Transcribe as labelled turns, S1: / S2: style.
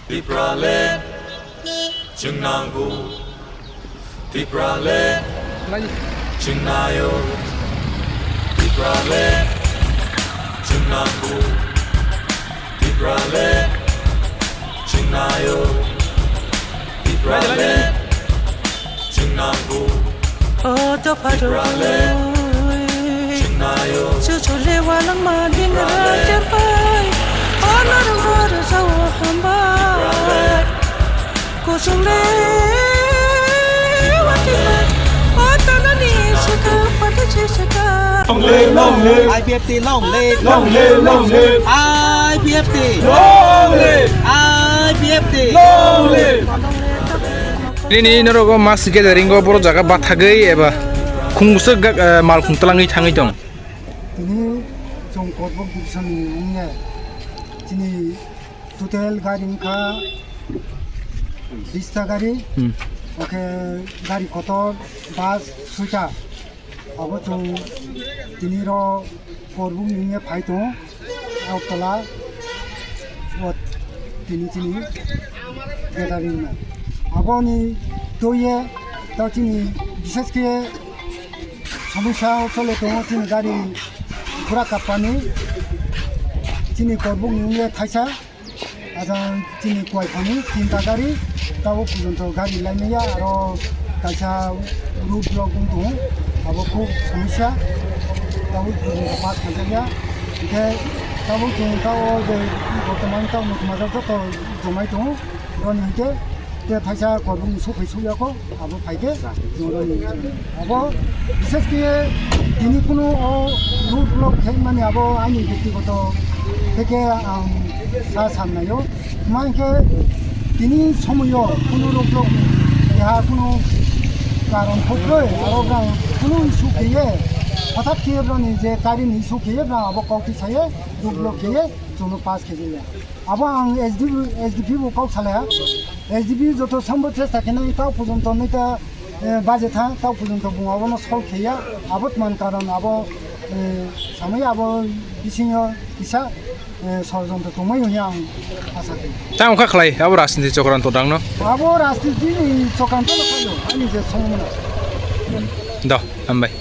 S1: Tiprale, Chunangu, Tiprale, Chunayo, Tiprale, Chunangu, Tiprale, Chunayo, Tiprale, Chunangu, Tiprale, Chunayo,
S2: Chuchulewa lang madinga japay, ona rumora sa hambay. Kusule watima, ota na ni saka pata chesaka.
S3: Long live,
S4: IPFT long live,
S3: long live, long live,
S4: IPFT
S3: long live,
S4: IPFT
S3: long live.
S5: Ini norogo mas gathering go boro jaga bathagei eba khungse mal khungtalangi thangai dong.
S6: Ini jong korbok division ni ini total gari ka 20 ta gari oke gari kotor bus suita abo jong tini ro korbuk ni phaito autala ot tini gathering na abo ni toye ta tini বিশেষ করে সমস্যা চলে তো তিনি গাড়ি ঘোরা কাপানি তিনি করবো নিয়ে থাইসা আজ তিনি কয়খানি তিনটা গাড়ি তাও পর্যন্ত গাড়ি লাইনাইয়া আরো কাইসা রুট ব্লক দো আবো খুব সমস্যা তাও পাস খাইয়া ইতে তাও তাও যে বর্তমান তাও নতুমাজার যত জমাই দো রনিতে তে থাইসা করবো সফাই সইয়াকো আবো ফাইকে জরনি আবো বিশেষ করে তিনি কোনো রুট ব্লক মানে আবো আইনি ব্যক্তিগত থেকে সামনায়ও মানকে তিনি সময় কোনো রুট ব্লক ইহা কোনো কারণ থাকবে আরো কোনো ইস্যু খেয়ে হঠাৎ খেয়ে যে গাড়ির ইস্যু খেয়ে আবো কাউকে ছায়ে রুট ব্লক খেয়ে জন্য পাস খেয়ে আবো আং এসডিপি কাউ সালায়া এসডিপি যত সম্ভব চেষ্টা কেন তাও পর্যন্ত নইটা বাজে থা তাও পর্যন্ত বুঙাবো না সল খেয়া আবত মান কারণ আবো সামনে আবো বিসিংহ কিসা ষড়যন্ত্র তোমাই হইয়া আং আশা করি
S5: Tang ukha khlai abo rasniti chokran to dang no.
S6: আবো রাজনীতি চক্রান্ত লাগাইলো আমি যে সময়
S5: Da ambai.